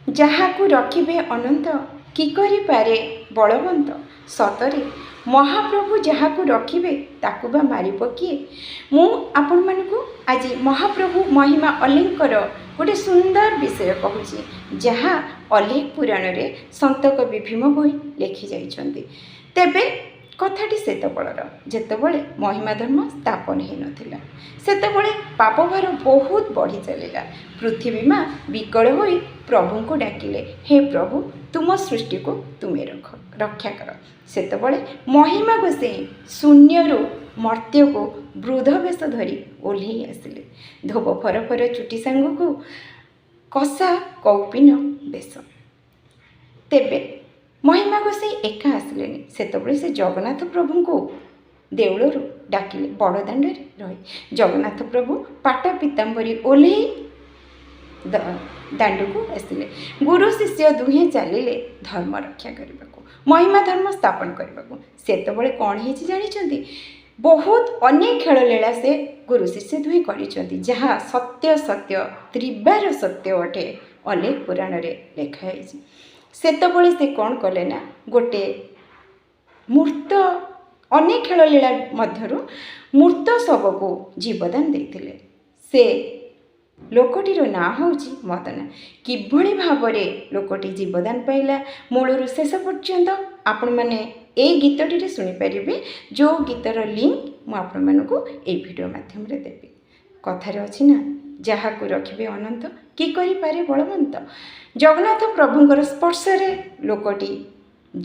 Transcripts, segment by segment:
ଯାହାକୁ ରଖିବେ ଅନନ୍ତ କି କରିପାରେ ବଳବନ୍ତ। ସତରେ ମହାପ୍ରଭୁ ଯାହାକୁ ରଖିବେ ତାକୁ ବା ମାରିବ କିଏ। ମୁଁ ଆପଣମାନଙ୍କୁ ଆଜି ମହାପ୍ରଭୁ ମହିମା ଅଲେଖଙ୍କର ଗୋଟେ ସୁନ୍ଦର ବିଷୟ କହୁଛି, ଯାହା ଅଲେଖ ପୁରାଣରେ ସନ୍ଥ କବି ଭୀମ ଭୋଇ ଲେଖି ଯାଇଛନ୍ତି। ତେବେ କଥାଟି ସେତେବେଳର, ଯେତେବେଳେ ମହିମା ଧର୍ମ ସ୍ଥାପନ ହୋଇନଥିଲା। ସେତେବେଳେ ପାପଭାର ବହୁତ ବଢ଼ି ଚାଲିଲା। ପୃଥିବୀ ମା ବିକଳ ହୋଇ ପ୍ରଭୁଙ୍କୁ ଡାକିଲେ, ହେ ପ୍ରଭୁ, ତୁମ ସୃଷ୍ଟିକୁ ତୁମେ ରକ୍ଷା କର। ସେତେବେଳେ ମହିମା ଗୋସାଇଁ ଶୂନ୍ୟରୁ ମର୍ତ୍ତ୍ୟକୁ ବୃଦ୍ଧ ବେଶ ଧରି ଓହ୍ଲେଇ ଆସିଲେ। ଧୋବ ଫରଫର ଚୁଟି ସାଙ୍ଗକୁ କଷା କୌପୀନ ବେଶ। ତେବେ ମହିମା ଗୋସାଇଁ ଏକା ଆସିଲେନି। ସେତେବେଳେ ସେ ଜଗନ୍ନାଥ ପ୍ରଭୁଙ୍କୁ ଦେଉଳରୁ ଡାକିଲେ। ବଡ଼ଦାଣ୍ଡରେ ରହି ଜଗନ୍ନାଥ ପ୍ରଭୁ ପାଟ ପିତାମ୍ବରୀ ଓହ୍ଲେଇ ଦାଣ୍ଡକୁ ଆସିଲେ। ଗୁରୁ ଶିଷ୍ୟ ଦୁହେଁ ଚାଲିଲେ ଧର୍ମ ରକ୍ଷା କରିବାକୁ, ମହିମା ଧର୍ମ ସ୍ଥାପନ କରିବାକୁ। ସେତେବେଳେ କ'ଣ ହେଇଛି ଜାଣିଛନ୍ତି? ବହୁତ ଅନେକ ଖେଳ ଲୀଳା ସେ ଗୁରୁ ଶିଷ୍ୟ ଦୁହେଁ କରିଛନ୍ତି, ଯାହା ସତ୍ୟ ସତ୍ୟ ତ୍ରିବାର ସତ୍ୟ ଅଟେ, ଅଲେଖ ପୁରାଣରେ ଲେଖା ହେଇଛି। ସେତେବେଳେ ସେ କ'ଣ କଲେ ନା, ଗୋଟେ ମୂର୍ତ୍ତ, ଅନେକ ଖେଳ ଲୀଳା ମଧ୍ୟରୁ ମୂର୍ତ୍ତ ଶବକୁ ଜୀବଦାନ ଦେଇଥିଲେ। ସେ ଲୋକଟିର ନାଁ ହେଉଛି ମଦନା। କିଭଳି ଭାବରେ ଲୋକଟି ଜୀବଦାନ ପାଇଲା, ମୂଳରୁ ଶେଷ ପର୍ଯ୍ୟନ୍ତ ଆପଣମାନେ ଏଇ ଗୀତଟିରେ ଶୁଣିପାରିବେ, ଯେଉଁ ଗୀତର ଲିଙ୍କ୍ ମୁଁ ଆପଣମାନଙ୍କୁ ଏଇ ଭିଡ଼ିଓ ମାଧ୍ୟମରେ ଦେବି। କଥାରେ ଅଛି ନା, ଯାହାକୁ ରଖିବେ ଅନନ୍ତ କି କରିପାରେ ବଳବନ୍ତ। ଜଗନ୍ନାଥ ପ୍ରଭୁଙ୍କର ସ୍ପର୍ଶରେ ଲୋକଟି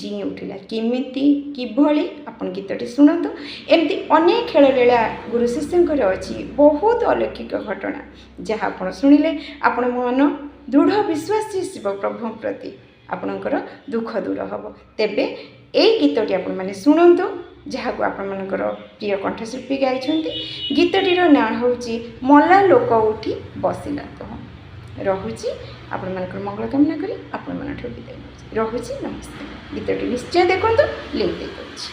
ଜିଇଁ ଉଠିଲା। କେମିତି କିଭଳି ଆପଣ ଗୀତଟି ଶୁଣନ୍ତୁ। ଏମିତି ଅନେକ ଖେଳ ଲୀଳା ଗୁରୁ ଶିଷ୍ୟଙ୍କର ଅଛି, ବହୁତ ଅଲୌକିକ ଘଟଣା, ଯାହା ଆପଣ ଶୁଣିଲେ ଆପଣ ମନ ଦୃଢ଼ ବିଶ୍ୱାସ ଶିବ ପ୍ରଭୁଙ୍କ ପ୍ରତି ଆପଣଙ୍କର ଦୁଃଖ ଦୂର ହେବ। ତେବେ ଏଇ ଗୀତଟି ଆପଣମାନେ ଶୁଣନ୍ତୁ, ଯାହାକୁ ଆପଣମାନଙ୍କର ପ୍ରିୟ କଣ୍ଠଶିଳ୍ପୀ ଗାଇଛନ୍ତି। ଗୀତଟିର ନାଁ ହେଉଛି ମଲା ଲୋକ ଉଠି ବସିଲା କହ। ରହୁଛି, ଆପଣମାନଙ୍କର ମଙ୍ଗଳ କାମନା କରି ଆପଣମାନଙ୍କଠାରୁ ବିଦାୟ ନେଉଛି। ରହୁଛି, ନମସ୍କାର। ଗୀତଟି ନିଶ୍ଚୟ ଦେଖନ୍ତୁ, ଲିଙ୍କ୍ ଦେଇଦେଉଛି।